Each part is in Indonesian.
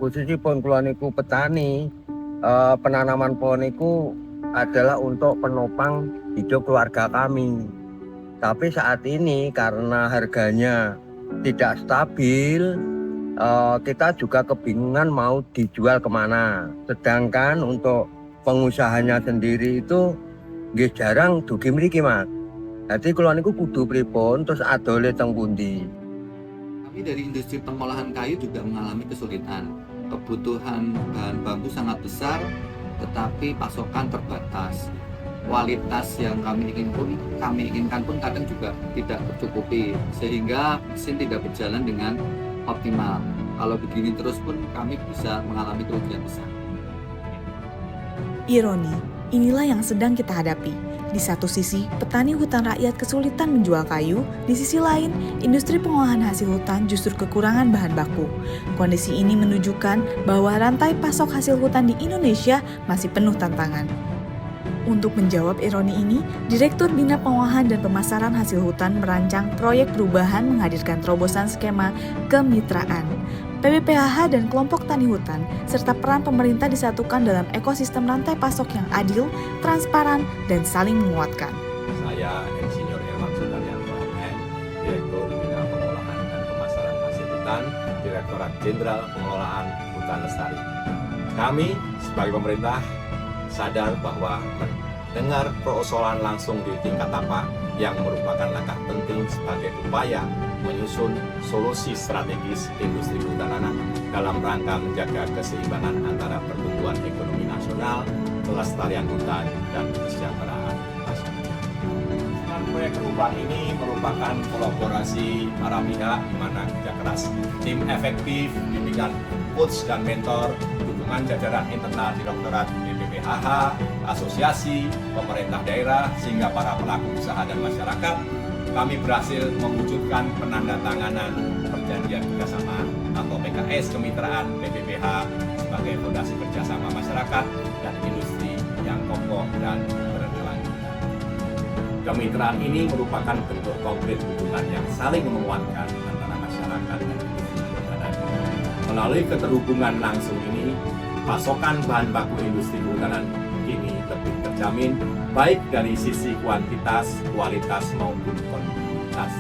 khususipun kula niku petani, penanaman pohon niku adalah untuk penopang hidup keluarga kami. Tapi saat ini karena harganya tidak stabil, kita juga kebingungan mau dijual kemana. Sedangkan untuk pengusahanya sendiri itu nggih jarang dugi mriki, Mas. Dadi kula niku kudu pripun terus adole teng pundi. Kami dari industri pengolahan kayu juga mengalami kesulitan. Kebutuhan bahan bambu sangat besar, tetapi pasokan terbatas. Kualitas yang kami inginkan pun kadang juga tidak tercukupi, sehingga mesin tidak berjalan dengan optimal. Kalau begini terus pun kami bisa mengalami kerugian besar. Ironi, inilah yang sedang kita hadapi. Di satu sisi, petani hutan rakyat kesulitan menjual kayu, di sisi lain, industri pengolahan hasil hutan justru kekurangan bahan baku. Kondisi ini menunjukkan bahwa rantai pasok hasil hutan di Indonesia masih penuh tantangan. Untuk menjawab ironi ini, Direktur Bina Pengolahan dan Pemasaran Hasil Hutan merancang proyek perubahan menghadirkan terobosan skema kemitraan. PBPHH dan kelompok tani hutan, serta peran pemerintah disatukan dalam ekosistem rantai pasok yang adil, transparan, dan saling menguatkan. Saya Insinyur Herman Sudaryanto MM, Direktur Bina Pengolahan dan Pemasaran Hasil Hutan, Direktorat Jenderal Pengelolaan Hutan Lestari. Kami sebagai pemerintah sadar bahwa mendengar persoalan langsung di tingkat tapak yang merupakan langkah penting sebagai upaya menyusun solusi strategis industri kehutanan dalam rangka menjaga keseimbangan antara pertumbuhan ekonomi nasional, kelestarian hutan, dan kesejahteraan masyarakat. Proyek perubahan ini merupakan kolaborasi para pihak di mana kerja keras tim efektif, bimbingan coach dan mentor, dukungan jajaran internal Direktorat BPPHH, asosiasi, pemerintah daerah, sehingga para pelaku usaha dan masyarakat, kami berhasil mewujudkan penandatanganan perjanjian kerjasama atau PKS kemitraan BPPH sebagai fondasi kerjasama masyarakat dan industri yang kokoh dan berkelanjutan. Kemitraan ini merupakan bentuk konkret hubungan yang saling menguatkan antara masyarakat dan industri kehutanan. Melalui keterhubungan langsung ini, pasokan bahan baku industri kehutanan kini lebih terjamin baik dari sisi kuantitas, kualitas maupun kuantitas.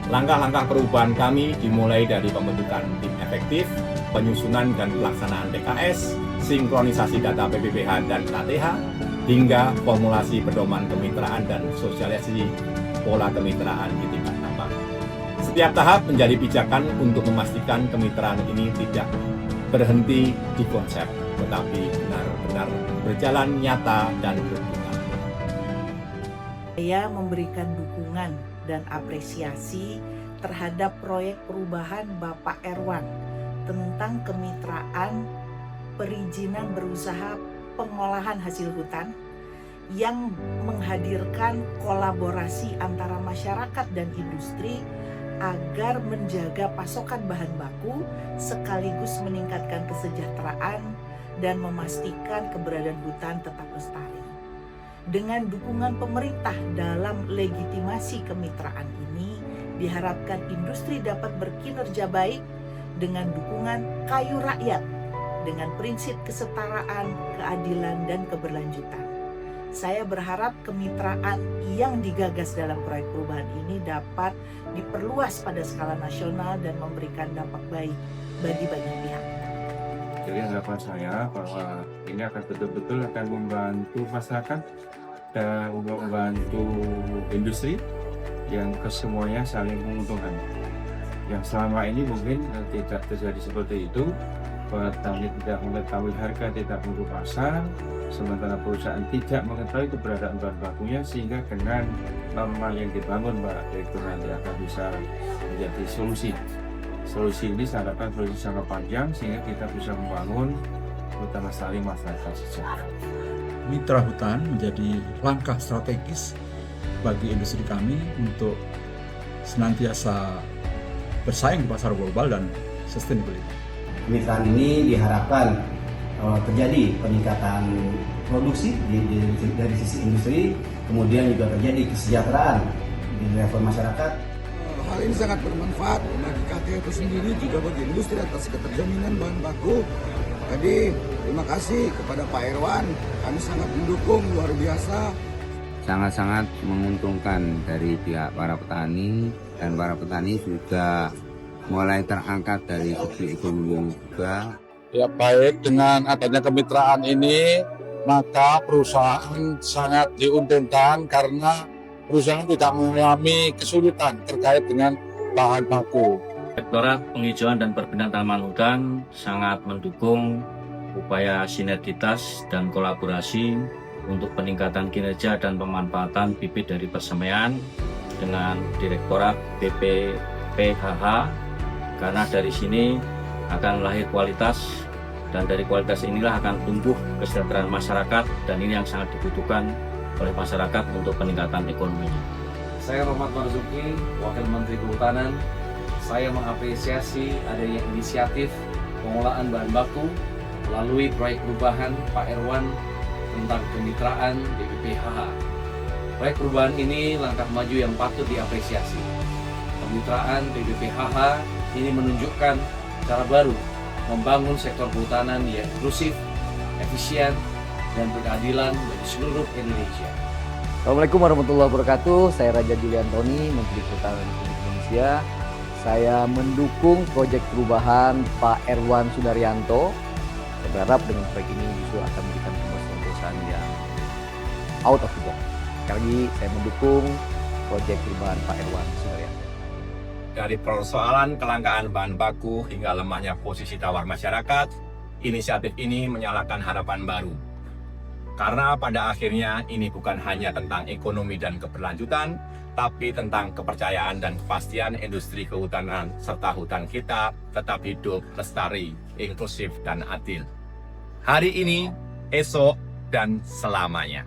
Langkah-langkah perubahan kami dimulai dari pembentukan tim efektif, penyusunan dan pelaksanaan PKS, sinkronisasi data PBPH dan KTH, hingga formulasi pedoman kemitraan dan sosialisasi pola kemitraan di tingkat tapak. Setiap tahap menjadi pijakan untuk memastikan kemitraan ini tidak berhenti di konsep, tetapi benar-benar berjalan nyata dan berguna. Saya memberikan dukungan dan apresiasi terhadap proyek perubahan Bapak Erwan tentang kemitraan perizinan berusaha pengolahan hasil hutan yang menghadirkan kolaborasi antara masyarakat dan industri agar menjaga pasokan bahan baku sekaligus meningkatkan kesejahteraan dan memastikan keberadaan hutan tetap lestari. Dengan dukungan pemerintah dalam legitimasi kemitraan ini, diharapkan industri dapat berkinerja baik dengan dukungan kayu rakyat, dengan prinsip kesetaraan, keadilan, dan keberlanjutan. Saya berharap kemitraan yang digagas dalam proyek perubahan ini dapat diperluas pada skala nasional dan memberikan dampak baik bagi banyak pihak. Jadi harapan saya bahwa ini akan betul-betul akan membantu masyarakat dan membantu industri yang kesemuanya saling menguntungkan. Yang selama ini mungkin tidak terjadi seperti itu, petani tidak mengetahui harga, tidak mengetahui pasar, sementara perusahaan tidak mengetahui keberadaan bahan bakunya, sehingga dengan norma yang dibangun Pak Direktur nanti akan bisa menjadi solusi. Solusi ini saya harapkan solusi jangka panjang sehingga kita bisa membangun hutan lestari masyarakat sejahtera. Mitra hutan menjadi langkah strategis bagi industri kami untuk senantiasa bersaing di pasar global dan sustainability. Kemitraan ini diharapkan terjadi peningkatan produksi dari sisi industri, kemudian juga terjadi kesejahteraan di level masyarakat. Hal ini sangat bermanfaat bagi KKI itu sendiri, juga bagi industri atas keterjaminan bahan baku. Jadi terima kasih kepada Pak Erwan, kami sangat mendukung, luar biasa. Sangat-sangat menguntungkan dari pihak para petani, dan para petani juga mulai terangkat dari segi ekonomi juga. Ya, baik, dengan adanya kemitraan ini maka perusahaan sangat diuntungkan karena perusahaan tidak mengalami kesulitan terkait dengan bahan baku. Direktorat Penghijauan dan Perbinaan Tanaman Hutan sangat mendukung upaya sinergitas dan kolaborasi untuk peningkatan kinerja dan pemanfaatan bibit dari persemaian dengan Direktorat BPPHH, karena dari sini akan lahir kualitas, dan dari kualitas inilah akan tumbuh kesejahteraan masyarakat, dan ini yang sangat dibutuhkan oleh masyarakat untuk peningkatan ekonominya. Saya Rohmat Marzuki, Wakil Menteri Kehutanan. Saya mengapresiasi adanya inisiatif pengolahan bahan baku melalui proyek perubahan Pak Erwan tentang kemitraan BPPHH. Proyek perubahan ini langkah maju yang patut diapresiasi. Kemitraan BPPHH ini menunjukkan cara baru membangun sektor kehutanan yang inklusif, efisien, dan berkeadilan bagi seluruh Indonesia. Assalamualaikum warahmatullahi wabarakatuh. Saya Raja Juliantoni, Menteri Kehutanan Republik Indonesia. Saya mendukung proyek perubahan Pak Erwan Sudaryanto. Saya berharap dengan proyek ini justru akan memberikan terobosan yang out of the box. Sekali lagi saya mendukung proyek perubahan Pak Erwan Sudaryanto. Dari persoalan kelangkaan bahan baku hingga lemahnya posisi tawar masyarakat, inisiatif ini menyalakan harapan baru. Karena pada akhirnya ini bukan hanya tentang ekonomi dan keberlanjutan, tapi tentang kepercayaan dan kepastian industri kehutanan serta hutan kita tetap hidup, lestari, inklusif, dan adil. Hari ini, esok, dan selamanya.